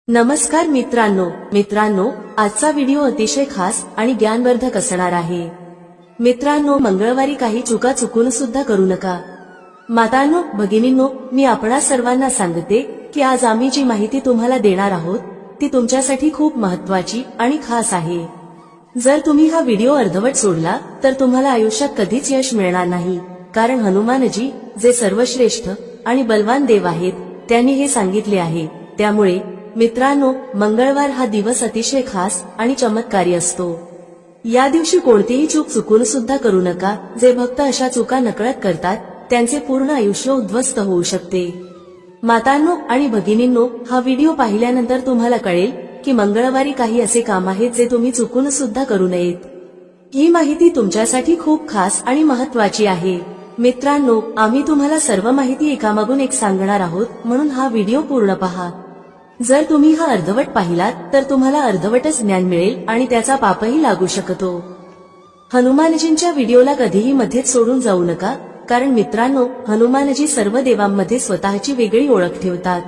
नमस्कार मित्रांनो, आजचा व्हिडिओ अतिशय खास आणि ज्ञानवर्धक असणार आहे। मित्रांनो, मंगळवारी काही चुका चुकून सुद्धा करू नका। मातांनो, भगिनींनो, मी आपणा सर्वांना सांगते की आज आम्ही जी माहिती तुम्हाला देणार आहोत ती तुमच्यासाठी खूप महत्त्वाची आणि खास आहे। जर तुम्ही हा व्हिडिओ अर्धवट सोडला तर तुम्हाला आयुष्यात कधीच यश मिळणार नाही, कारण हनुमानजी जे सर्वश्रेष्ठ आणि बलवान देव आहेत त्यांनी हे सांगितले आहे। त्यामुळे मित्रांनो, मंगळवार हा दिवस अतिशय खास आणि चमत्कारी असतो। या दिवशी कोणतीही चूक चुकून सुद्धा करू नका। जे भक्त अशा चुका नकळत करतात त्यांचे पूर्ण आयुष्य उद्ध्वस्त होऊ शकते। मातांनो आणि भगिनींनो, हा व्हिडिओ पाहिल्यानंतर तुम्हाला कळेल की मंगळवारी काही असे काम आहेत जे तुम्ही चुकून सुद्धा करू नयेत। ही माहिती तुमच्यासाठी खूप खास आणि महत्त्वाची आहे। मित्रांनो, आम्ही तुम्हाला सर्व माहिती एकामागून एक सांगणार आहोत, म्हणून हा व्हिडिओ पूर्ण पहा। जर तुम्ही हा अर्धवट पाहिलात तर तुम्हाला अर्धवटच ज्ञान मिळेल आणि त्याचा पापही लागू शकतो। हनुमानजींच्या व्हिडिओला कधीही मध्येच सोडून जाऊ नका, कारण मित्रांनो, हनुमानजी सर्व देवांमध्ये स्वतःची वेगळी ओळख ठेवतात।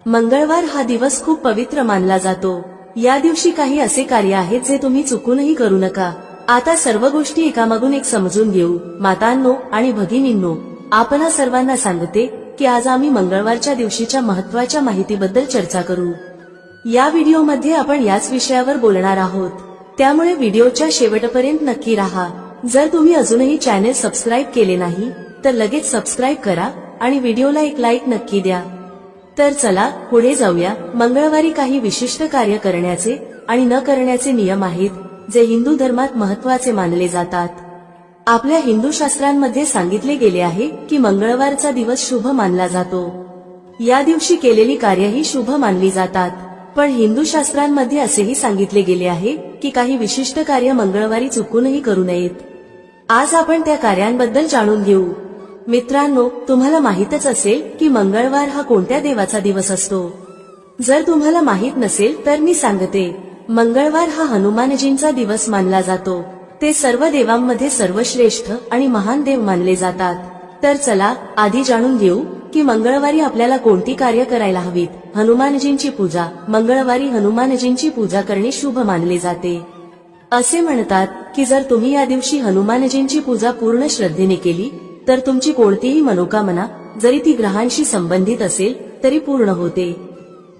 मंगळवार हा दिवस खूप पवित्र मानला जातो। या दिवशी काही असे कार्य आहेत जे तुम्ही चुकूनही करू नका। आता सर्व गोष्टी एकामागून एक समजून घेऊ। मातांनो आणि भगिनींनो, आपणा सर्वांना सांगते की आज आम्ही मंगळवारच्या दिवशीच्या महत्त्वाच्या माहितीबद्दल चर्चा करू। या व्हिडिओमध्ये आपण याच विषयावर बोलणार आहोत, त्यामुळे व्हिडिओच्या शेवटपर्यंत नक्की राहा। जर तुम्ही अजूनही चॅनेल सबस्क्राइब केले नाही तर लगेच सबस्क्राइब करा आणि व्हिडिओला एक लाईक नक्की द्या। तर चला पुढे जाऊया। मंगळवारी काही विशिष्ट कार्य करण्याचे आणि न करण्याचे नियम आहेत जे हिंदू धर्मात महत्त्वाचे मानले जातात। आपल्या हिंदू शास्त्रांमध्ये सांगितले गेले आहे की मंगळवारचा दिवस शुभ मानला जातो। या दिवशी केलेली कार्यही शुभ मानली जातात, पण हिंदू शास्त्रांमध्ये असेही सांगितले गेले आहे की काही विशिष्ट कार्य मंगळवारी चुकूनही करू नयेत। आज आपण त्या कार्यांबद्दल जाणून घेऊ। मित्रांनो, तुम्हाला माहीतच असेल की मंगळवार हा कोणत्या देवाचा दिवस असतो। जर तुम्हाला माहीत नसेल तर मी सांगते, मंगळवार हा हनुमानजींचा दिवस मानला जातो। ते सर्व देवांमध्ये सर्वश्रेष्ठ आणि महान देव मानले जातात। तर चला आधी जाणून घेऊ की मंगळवारी आपल्याला कोणती कार्य करायला हवीत। हनुमानजींची पूजा। मंगळवारी हनुमानजींची पूजा करणे शुभ मानले जाते। असे म्हणतात की जर तुम्ही या दिवशी हनुमानजींची पूजा पूर्ण श्रद्धेने केली तर तुमची कोणतीही मनोकामना, जरी ती ग्रहांशी संबंधित असेल, तरी पूर्ण होते।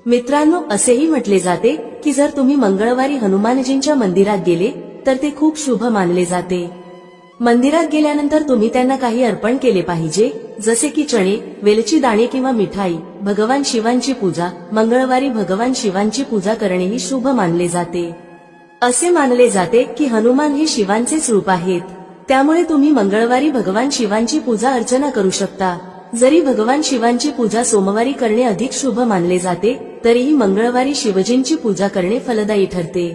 मित्रांनो, असेही म्हटले जाते की जर तुम्ही मंगळवारी हनुमानजींच्या मंदिरात गेले तर ते खूप शुभ मानले जाते। मंदिरात गेल्यानंतर तुम्ही त्यांना काही अर्पण केले पाहिजे, जसे की चणे, वेलची दाणे किंवा मिठाई। भगवान शिवांची पूजा। मंगळवारी भगवान शिवांची पूजा करणेही शुभ मानले जाते। असे मानले जाते की हनुमान हे शिवांचेच रूप आहेत, त्यामुळे तुम्ही मंगळवारी भगवान शिवांची पूजा अर्चना करू शकता। जरी भगवान शिवांची पूजा सोमवारी करणे अधिक शुभ मानले जाते, तरीही मंगळवारी शिवजींची पूजा करणे फलदायी ठरते।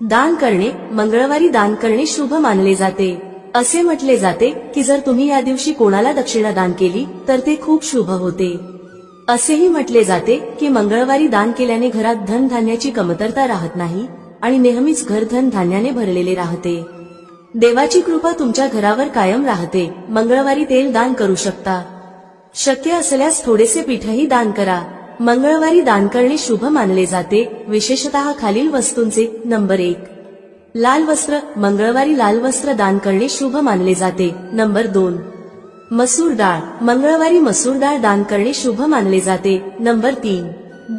दान करणे। मंगळवारी दान करणे शुभ मानले जाते। असे म्हटले जाते की जर तुम्ही या दिवशी कोणाला दक्षिणा दान केली तर ते खूप शुभ होते। असेही म्हटले जाते की मंगळवारी दान केल्याने घरात धनधान्याची कमतरता राहत नाही आणि नेहमीच घर धनधान्याने भरलेले राहते। देवाची कृपा तुमच्या घरावर कायम राहते। मंगळवारी तेल दान करू शकता। शक्य असल्यास थोडेसे पीठही दान करा। मंगळवारी दान करणे शुभ मानले जाते, विशेषतः खालील वस्तूंचे। नंबर 1, लाल वस्त्र। मंगळवारी लाल वस्त्र दान करणे शुभ मानले जाते। नंबर 2, मसूर डाळ। मंगळवारी मसूर डाळ दान करणे शुभ मानले जाते। नंबर 3,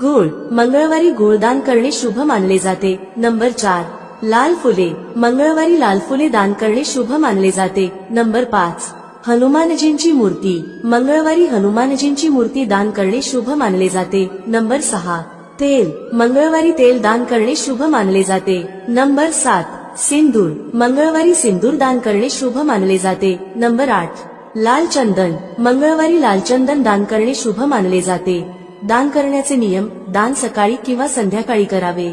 गूळ। मंगळवारी गूळ दान करणे शुभ मानले जाते। नंबर 4, लाल फुले। मंगळवारी लाल फुले दान करणे शुभ मानले जाते। नंबर 5, हनुमानजींची मूर्ती। मंगळवारी हनुमानजींची मूर्ती दान करणे शुभ मानले जाते। नंबर 6, तेल। मंगळवारी तेल दान करणे शुभ मानले जाते। नंबर 7, सिंदूर। मंगळवारी सिंदूर दान करणे शुभ मानले जाते। नंबर 8, लाल चंदन। मंगळवारी लाल चंदन दान करणे शुभ मानले जाते। दान करण्याचे नियम। दान सकाळी किंवा संध्याकाळी करावे।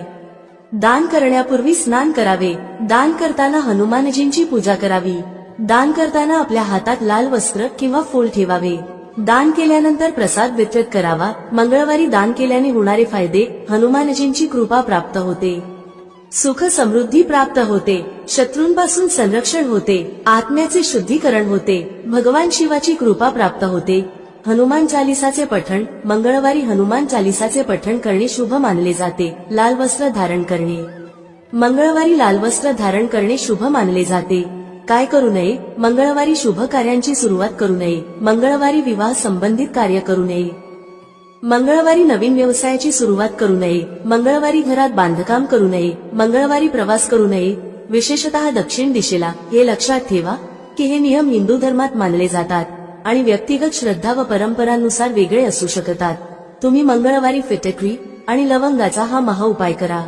दान करण्यापूर्वी स्नान करावे। दान करताना हनुमानजींची पूजा करावी। दान करताना आपल्या हातात लाल वस्त्र किंवा फूल ठेवावे। दान केल्यानंतर प्रसाद वितरित करावा। मंगळवारी दान केल्याने होणारे फायदे। हनुमानजींची कृपा प्राप्त होते, सुख समृद्धी प्राप्त होते, शत्रूंपासून संरक्षण होते, आत्म्याचे शुद्धीकरण होते, भगवान शिवाची कृपा प्राप्त होते। हनुमान चालिसाचे पठण. मंगळवारी हनुमान चालिसाचे पठण करणे शुभ मानले जाते. लाल वस्त्र धारण करणे. मंगळवारी लाल वस्त्र धारण करणे शुभ मानले जाते. काय करू नये? मंगळवारी शुभ कार्यांची सुरुवात करू नये. मंगळवारी विवाह संबंधित कार्य करू नये. मंगळवारी नवीन व्यवसायाची सुरुवात करू नये. मंगळवारी घरात बांधकाम करू नये. मंगळवारी प्रवास करू नये, विशेषतः दक्षिण दिशेला. हे लक्षात ठेवा की हे नियम हिंदू धर्मात मानले जातात आणि व्यक्तिगत श्रद्धा व परंपरांनुसार वेगळे असू शकतात. तुम्ही मंगळवारी फिटकरी आणि लवंगाचा हा महाउपाय करा.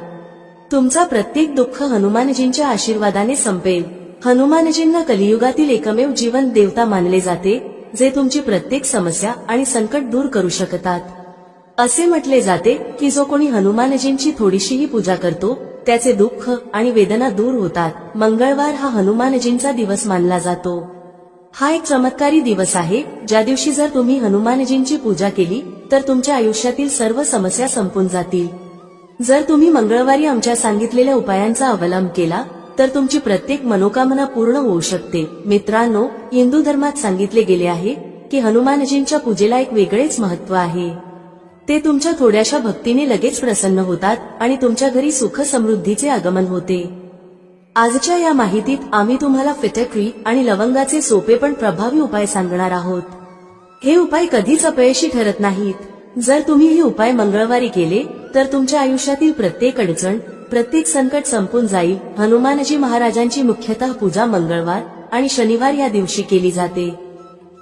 तुमचा प्रत्येक दुःख हनुमानजींच्या आशीर्वादाने संपेल. हनुमानजींना कलियुगातील एकमेव जीवन देवता मानले जाते, जे तुमची प्रत्येक समस्या आणि संकट दूर करू शकतात. असे म्हटले जाते की जो कोणी हनुमानजींची थोडीशीही पूजा करतो त्याचे दुःख आणि वेदना दूर होतात. मंगळवार हा हनुमानजींचा दिवस मानला जातो. हा एक चमत्कारी दिवस आहे, ज्या दिवशी जर तुम्ही हनुमानजींची पूजा केली तर तुमच्या आयुष्यातील सर्व समस्या संपून जातील. जर तुम्ही मंगळवारी आमच्या सांगितलेल्या उपायांचा अवलंब केला तर तुमची प्रत्येक मनोकामना पूर्ण होऊ शकते. मित्रांनो, हिंदू धर्मात सांगितले गेले आहे की हनुमानजींच्या पूजेला एक वेगळेच महत्त्व आहे. ते तुमच्या थोड्याशा भक्तीने लगेच प्रसन्न होतात आणि तुमच्या घरी सुख समृद्धीचे आगमन होते. आजच्या या माहितीत आम्ही तुम्हाला फिटकरी आणि लवंगाचे सोपे पण प्रभावी उपाय सांगणार आहोत. हे उपाय कधीच अपयशी ठरत नाहीत. जर तुम्ही हे उपाय मंगळवारी केले तर तुमच्या आयुष्यातील प्रत्येक अडचण, प्रत्येक संकट संपून जाईल. हनुमानजी महाराजांची मुख्यतः पूजा मंगळवार आणि शनिवार या दिवशी केली जाते.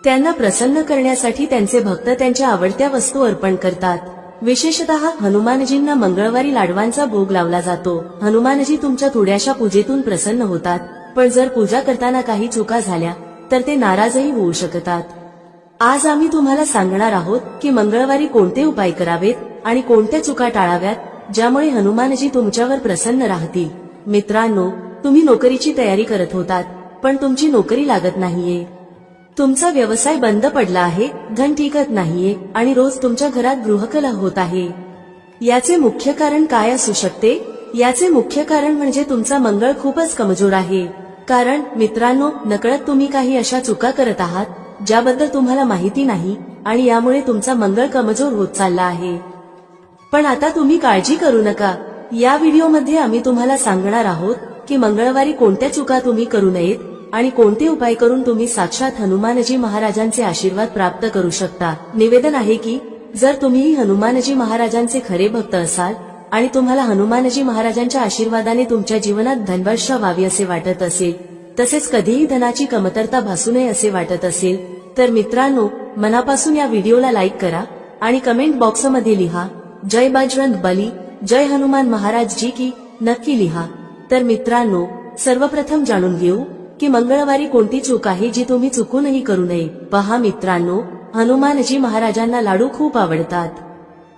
त्यांना प्रसन्न करण्यासाठी त्यांचे भक्त त्यांच्या आवडत्या वस्तू अर्पण करतात. विशेषतः हनुमानजींना मंगळवारी लाडवांचा भोग लावला जातो. हनुमानजी तुमच्या थोड्याशा पूजेतून प्रसन्न होतात, पण जर पूजा करताना काही चुका झाल्या तर ते नाराजही होऊ शकतात. आज आम्ही तुम्हाला सांगणार आहोत की मंगळवारी कोणते उपाय करावेत आणि कोणत्या चुका टाळाव्यात, ज्यामुळे हनुमानजी तुमच्यावर प्रसन्न राहतील. मित्रांनो, तुम्ही नोकरीची तयारी करत होतात पण तुमची नोकरी लागत नाहीये. तुमचा व्यवसाय बंद पडला आहे, धन टिकत नाहीये आणि रोज तुमच्या घरात गृहकलह होत आहे. याचे मुख्य कारण काय असू शकते? याचे मुख्य कारण म्हणजे तुमचा मंगळ खूपच कमजोर आहे. कारण मित्रांनो, नकळत तुम्ही काही अशा चुका करत आहात ज्याबद्दल तुम्हाला माहिती नाही आणि यामुळे तुमचा मंगळ कमजोर होत चालला आहे. पण आता तुम्ही काळजी करू नका. या व्हिडिओमध्ये आम्ही तुम्हाला सांगणार आहोत की मंगळवारी कोणत्या चुका तुम्ही करू नयेत आणि कोणते उपाय करून तुम्ही साक्षात हनुमानजी महाराजांचे आशीर्वाद प्राप्त करू शकता. निवेदन आहे की जर तुम्ही हनुमानजी महाराजांचे खरे भक्त असाल आणि तुम्हाला हनुमानजी महाराजांच्या आशीर्वादाने तुमच्या जीवनात धनवर्षा व्हावी असे वाटत असेल, तसेच कधीही धनाची कमतरता भासू नये असे वाटत असेल, तर मित्रांनो, मनापासून या व्हिडिओला लाईक करा आणि कमेंट बॉक्समध्ये लिहा, जय बजरंग बली, जय हनुमान महाराज जी की, नक्की लिहा. तर मित्रांनो, सर्वप्रथम जाणून घेऊ की मंगळवारी कोणती चूक आहे जी तुम्ही चुकूनही करू नये. पहा मित्रांनो, हनुमानजी महाराजांना लाडू खूप आवडतात.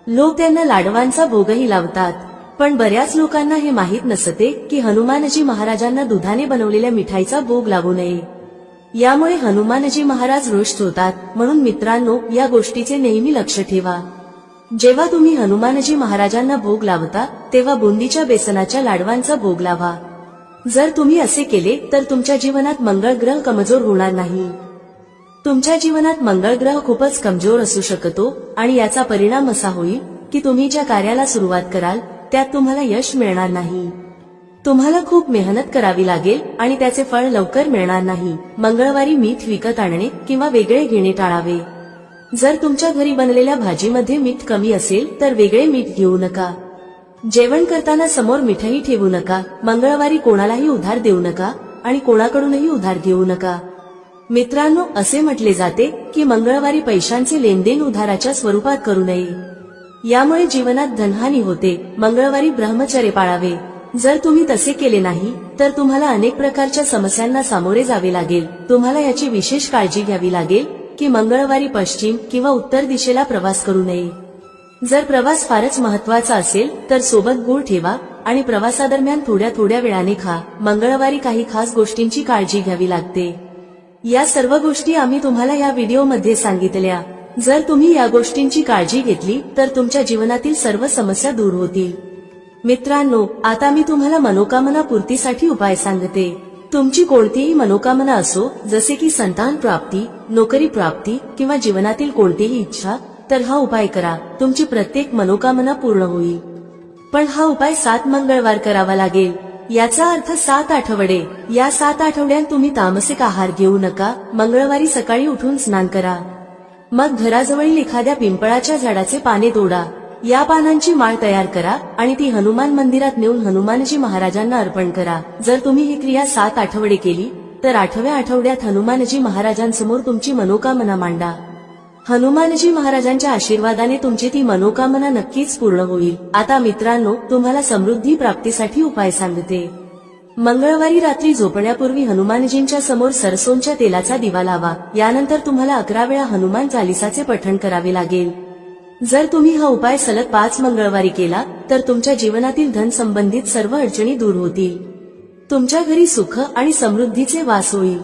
लोक त्यांना लाडवांचा भोगही लावतात, पण बऱ्याच लोकांना हे माहीत नसते की हनुमानजी महाराजांना दुधाने बनवलेल्या मिठाईचा भोग लावू नये. यामुळे हनुमानजी महाराज रुष्ट होतात. म्हणून मित्रांनो, या गोष्टीचे नेहमी लक्ष ठेवा. जेव्हा तुम्ही हनुमानजी महाराजांना भोग लावता तेव्हा बुंदीच्या बेसनाच्या लाडवांचा भोग लावा. जर तुम्ही असे केले तर तुमच्या जीवनात मंगळ ग्रह कमजोर होणार नाही. तुमच्या जीवनात मंगळ ग्रह खूपच कमजोर असू शकतो आणि याचा परिणाम असा होईल की तुम्ही ज्या कार्याला सुरुवात कराल त्यात तुम्हाला यश मिळणार नाही. तुम्हाला खूप मेहनत करावी लागेल आणि त्याचे फळ लवकर मिळणार नाही. मंगळवारी मीठ विकत आणणे किंवा वेगळे घेणे टाळावे. जर तुमच्या घरी बनलेल्या भाजीमध्ये मीठ कमी असेल तर वेगळे मीठ घेऊ नका. जेवण करताना समोर मिठाई ठेवू नका. मंगळवारी कोणालाही उधार देऊ नका आणि कोणाकडूनही उधार घेऊ नका. मित्रांनो, असे म्हटले जाते की मंगळवारी पैशांचे लेनदेन उधाराच्या स्वरूपात करू नये. यामुळे जीवनात धनहानी होते. मंगळवारी ब्रह्मचर्य पाळावे. जर तुम्ही तसे केले नाही तर तुम्हाला अनेक प्रकारच्या समस्यांना सामोरे जावे लागेल. तुम्हाला याची विशेष काळजी घ्यावी लागेल की मंगळवारी पश्चिम किंवा उत्तर दिशेला प्रवास करू नये. जर प्रवास फारच महत्वाचा असेल तर सोबत गूळ ठेवा आणि प्रवासादरम्यान थोड्या वेळाने खा. मंगळवारी काही खास गोष्टींची काळजी घ्यावी लागते. या सर्व गोष्टी आम्ही तुम्हाला या व्हिडिओमध्ये सांगितल्या. जर तुम्ही या गोष्टींची काळजी घेतली तर तुमच्या जीवनातील सर्व समस्या दूर होतील. मित्रांनो, आता मी तुम्हाला मनोकामना पूर्तीसाठी उपाय सांगते. तुमची कोणतीही मनोकामना असो, जसे की संतान प्राप्ती, नोकरी प्राप्ती किंवा जीवनातील कोणतीही इच्छा, तर हा उपाय करा. तुमची प्रत्येक मनोकामना पूर्ण होईल. पण हा उपाय 7 मंगळवार करावा लागेल. याचा अर्थ 7 आठवडे. या 7 आठवड्यात तुम्ही तामसिक आहार घेऊ नका. मंगळवारी सकाळी उठून स्नान करा. मग घराजवळील एखाद्या पिंपळाच्या झाडाचे पाने तोडा. या पानांची माळ तयार करा आणि ती हनुमान मंदिरात नेऊन हनुमानजी महाराजांना अर्पण करा. जर तुम्ही ही क्रिया 7 आठवडे केली तर 8व्या आठवड्यात हनुमानजी महाराजांसमोर तुमची मनोकामना मांडा. हनुमानजी महाराजांच्या आशीर्वादाने तुमची ती मनोकामना नक्कीच पूर्ण होईल. आता मित्रांनो, तुम्हाला समृद्धी प्राप्तीसाठी उपाय सांगते. मंगळवारी रात्री झोपण्यापूर्वी हनुमानजींच्या समोर सरसोंच्या तेलाचा दिवा लावा. यानंतर तुम्हाला 11 वेळा हनुमान चालिसाचे पठण करावे लागेल. जर तुम्ही हा उपाय सलग 5 मंगळवारी केला तर तुमच्या जीवनातील धन संबंधित सर्व अडचणी दूर होतील. तुमच्या घरी सुख आणि समृद्धीचे वास होईल.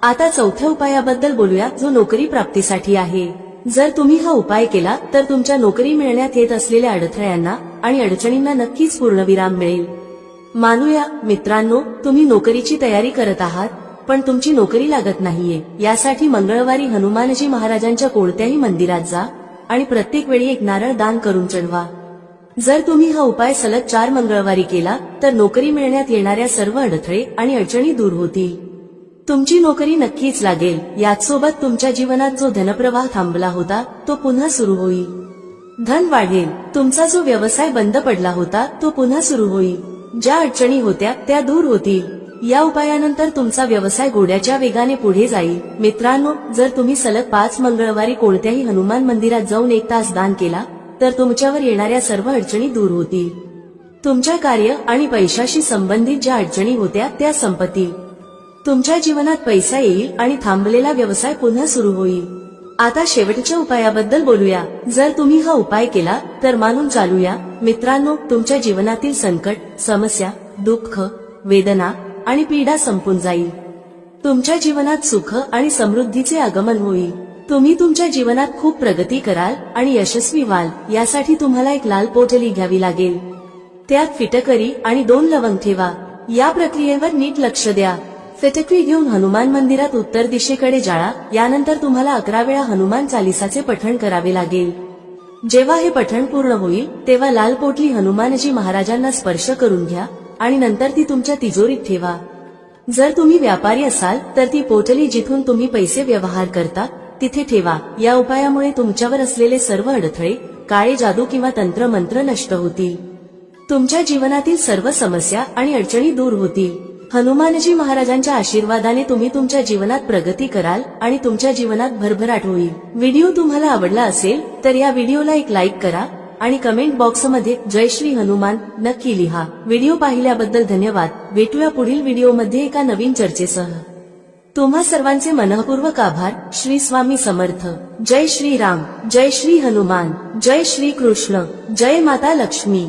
आता चौथ्या उपायाबद्दल बोलूया, जो नोकरी प्राप्तीसाठी आहे. जर तुम्ही हा उपाय केला तर तुमच्या नोकरी मिळण्यात येत असलेल्या अडथळ्यांना आणि अडचणींना नक्कीच पूर्णविराम मिळेल. मानूया मित्रांनो, तुम्ही नोकरीची तयारी करत आहात पण तुमची नोकरी लागत नाहीये. यासाठी मंगळवारी हनुमानजी महाराजांच्या कोणत्याही मंदिरात जा आणि प्रत्येक वेळी एक नारळ दान करून चढवा. जर तुम्ही हा उपाय सलग 4 मंगळवारी केला तर नोकरी मिळण्यात येणाऱ्या सर्व अडथळे आणि अडचणी दूर होतील. तुमची नोकरी नक्कीच लागेल. याचसोबत तुमच्या जीवनात जो धनप्रवाह थांबला होता तो पुन्हा सुरू होईल. धन वाढेल. तुमचा जो व्यवसाय बंद पडला होता तो पुन्हा सुरू होईल. ज्या अडचणी होत्या त्या दूर होतील. या उपायानंतर तुमचा व्यवसाय घोड्याच्या वेगाने पुढे जाईल. मित्रांनो, जर तुम्ही सलग 5 मंगळवारी कोणत्याही हनुमान मंदिरात जाऊन 1 तास दान केला तर तुमच्यावर येणाऱ्या सर्व अडचणी दूर होतील. तुमच्या कार्य आणि पैशाशी संबंधित ज्या अडचणी होत्या त्या संपतील. तुमच्या जीवनात पैसा येईल आणि थांबलेला व्यवसाय पुन्हा सुरू होईल. आता शेवटच्या उपायाबद्दल बोलूया. जर तुम्ही हा उपाय केला तर मानून चालूया मित्रांनो, तुमच्या जीवनातील संकट, समस्या, दुःख, वेदना आणि पीडा संपून जाईल. तुमच्या जीवनात सुख आणि समृद्धीचे आगमन होईल. तुम्ही तुमच्या जीवनात खूप प्रगती कराल आणि यशस्वी व्हाल. यासाठी तुम्हाला एक लाल पोटली घ्यावी लागेल. त्यात फिटकरी आणि 2 लवंग ठेवा. या प्रक्रियेवर नीट लक्ष द्या. फिटकरी घेऊन हनुमान मंदिरात उत्तर दिशेकडे जाळा. यानंतर तुम्हाला 11 वेळा हनुमान चालिसाचे पठण करावे लागेल. जेव्हा हे पठण पूर्ण होईल तेव्हा लाल पोटली हनुमानजी महाराजांना स्पर्श करून घ्या आणि नंतर ती तुमच्या तिजोरीत ठेवा. जर तुम्ही व्यापारी असाल तर ती पोटली जिथून तुम्ही पैसे व्यवहार करता तिथे ठेवा. या उपायामुळे तुमच्यावर असलेले सर्व अडथळे, काळे जादू किंवा तंत्र मंत्र नष्ट होतील. तुमच्या जीवनातील सर्व समस्या आणि अडचणी दूर होतील. हनुमानजी महाराजांच्या आशीर्वादाने तुम्ही तुमच्या जीवनात प्रगती कराल आणि तुमच्या जीवनात भरभराट होईल. व्हिडिओ तुम्हाला आवडला असेल तर या व्हिडिओला एक लाईक करा आणि कमेंट बॉक्समध्ये जय श्री हनुमान नक्की लिहा. व्हिडिओ पाहिल्याबद्दल धन्यवाद. भेटूया पुढील व्हिडिओमध्ये एका नवीन चर्चेसह. तुम्हा सर्वांचे मनःपूर्वक आभार. श्री स्वामी समर्थ. जय श्री राम, जय श्री हनुमान, जय श्री कृष्ण, जय माता लक्ष्मी.